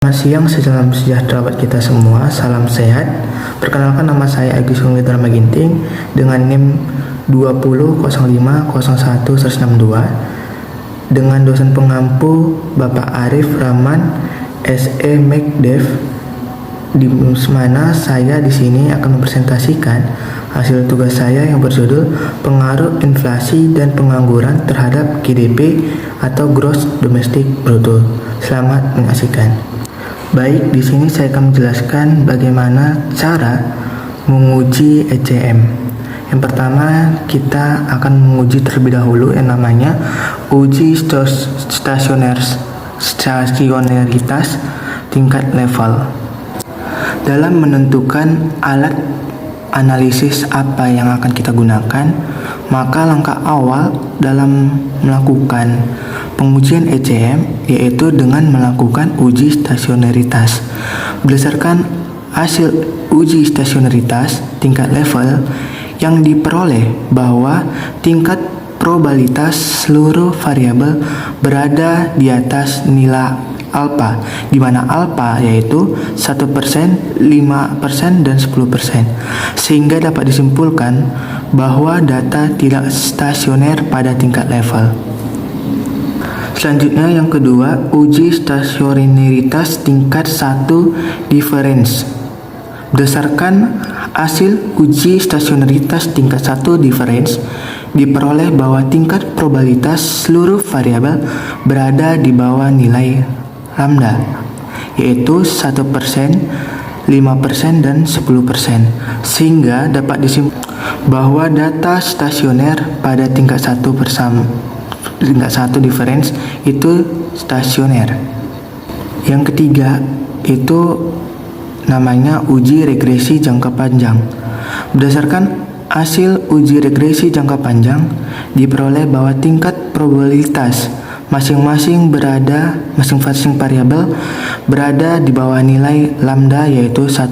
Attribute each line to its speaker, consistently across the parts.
Speaker 1: Selamat siang, salam sejahtera buat kita semua. Salam sehat. Perkenalkan, nama saya Agus Wongwitra Maginting dengan NIM 20050162 dengan dosen pengampu Bapak Arif Rahman SE Mekdev, di mana saya di sini akan mempresentasikan hasil tugas saya yang berjudul pengaruh inflasi dan pengangguran terhadap GDP atau Gross Domestic Bruto. Selamat menyaksikan. Baik, di sini saya akan menjelaskan bagaimana cara menguji ECM. Yang pertama, kita akan menguji terlebih dahulu yang namanya uji stasioneritas tingkat level. Dalam menentukan alat analisis apa yang akan kita gunakan, maka langkah awal dalam melakukan pengujian ECM yaitu dengan melakukan uji stasioneritas. Berdasarkan hasil uji stasioneritas tingkat level yang diperoleh bahwa tingkat probabilitas seluruh variabel berada di atas nilai alfa, di mana alfa yaitu 1%, 5%, dan 10%, sehingga dapat disimpulkan bahwa data tidak stasioner pada tingkat level. Selanjutnya yang kedua, uji stasioneritas tingkat 1 difference. Berdasarkan hasil uji stasioneritas tingkat 1 difference, diperoleh bahwa tingkat probabilitas seluruh variabel berada di bawah nilai lambda, yaitu 1%, 5%, dan 10%, sehingga dapat disimpulkan bahwa data stasioner pada tingkat 1 difference itu stasioner. Yang ketiga itu namanya uji regresi jangka panjang. Berdasarkan hasil uji regresi jangka panjang, diperoleh bahwa tingkat probabilitas masing-masing variabel berada di bawah nilai lambda, yaitu 1%,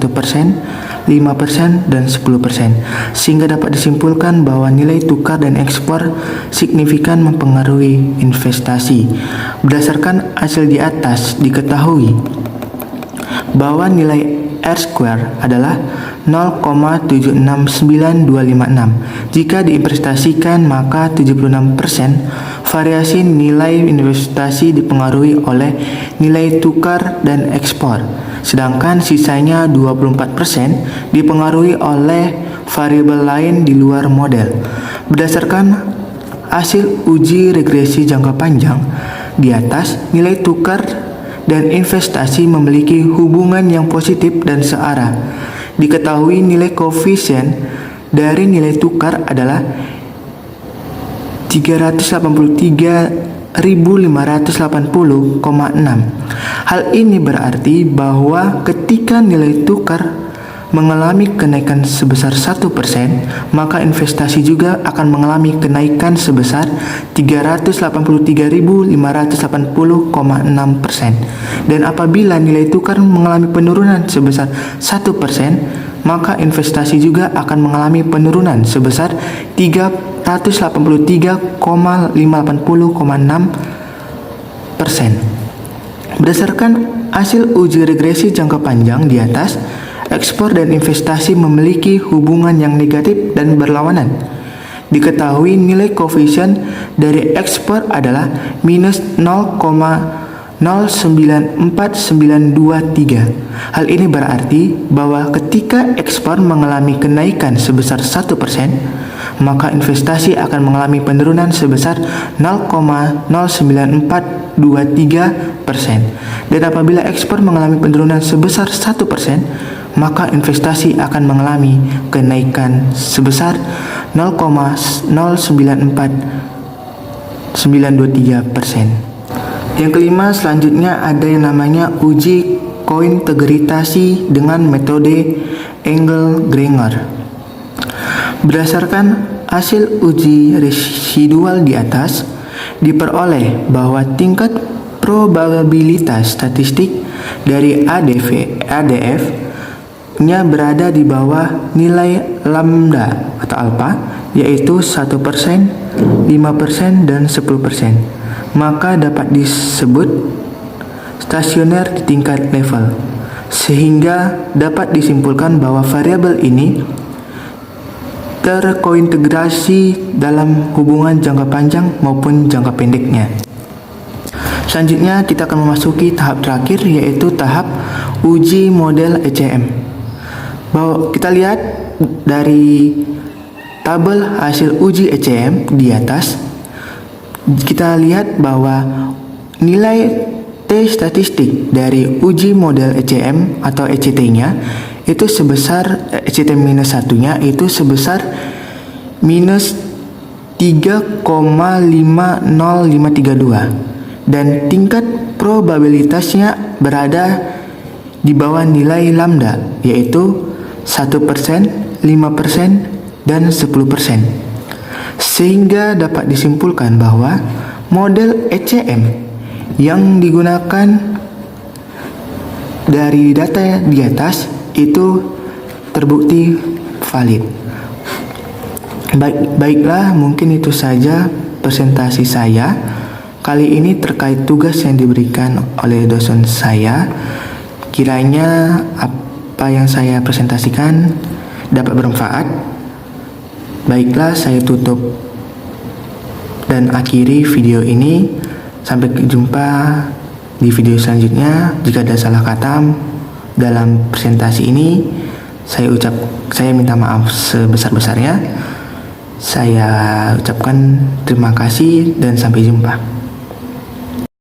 Speaker 1: 5%, dan 10%, sehingga dapat disimpulkan bahwa nilai tukar dan ekspor signifikan mempengaruhi investasi. Berdasarkan hasil di atas, diketahui bahwa nilai R-square adalah 0,769256. Jika diinvestasikan, maka 76% variasi nilai investasi dipengaruhi oleh nilai tukar dan ekspor, sedangkan sisanya 24% dipengaruhi oleh variabel lain di luar model. Berdasarkan hasil uji regresi jangka panjang di atas, nilai tukar dan investasi memiliki hubungan yang positif dan searah. Diketahui nilai koefisien dari nilai tukar adalah 383.580,6. Hal ini berarti bahwa ketika nilai tukar mengalami kenaikan sebesar 1%, maka investasi juga akan mengalami kenaikan sebesar 383.580,6%. Dan apabila nilai tukar mengalami penurunan sebesar 1%, maka investasi juga akan mengalami penurunan sebesar 383,580,6%. Berdasarkan hasil uji regresi jangka panjang di atas, ekspor dan investasi memiliki hubungan yang negatif dan berlawanan. Diketahui nilai koefisien dari ekspor adalah minus 0,094923. Hal ini berarti bahwa ketika ekspor mengalami kenaikan sebesar 1%, maka investasi akan mengalami penurunan sebesar 0,09423%. Dan apabila ekspor mengalami penurunan sebesar 1%, maka investasi akan mengalami kenaikan sebesar 0,094923%. Yang kelima, selanjutnya ada yang namanya uji kointegritasi dengan metode Engelgrenger. Berdasarkan hasil uji residual di atas, diperoleh bahwa tingkat probabilitas statistik dari ADF nya berada di bawah nilai lambda atau alfa, yaitu 1%, 5%, dan 10%. Maka dapat disebut stasioner di tingkat level, sehingga dapat disimpulkan bahwa variabel ini terkointegrasi dalam hubungan jangka panjang maupun jangka pendeknya. Selanjutnya kita akan memasuki tahap terakhir, yaitu tahap uji model ECM. Bahwa kita lihat dari tabel hasil uji ECM di atas, kita lihat bahwa nilai T statistik dari uji model ECM atau ECT-nya itu sebesar ECT-1-nya itu sebesar minus 3,50532 dan tingkat probabilitasnya berada di bawah nilai lambda, yaitu 1%, 5%, dan 10%. Sehingga dapat disimpulkan bahwa model ECM yang digunakan dari data di atas itu terbukti valid. Baiklah, mungkin itu saja presentasi saya kali ini terkait tugas yang diberikan oleh dosen saya. Kiranya apa yang saya presentasikan dapat bermanfaat. Baiklah, saya tutup dan akhiri video ini. Sampai jumpa di video selanjutnya. Jika ada salah kata dalam presentasi ini, saya minta maaf sebesar-besarnya. Saya ucapkan terima kasih dan sampai jumpa.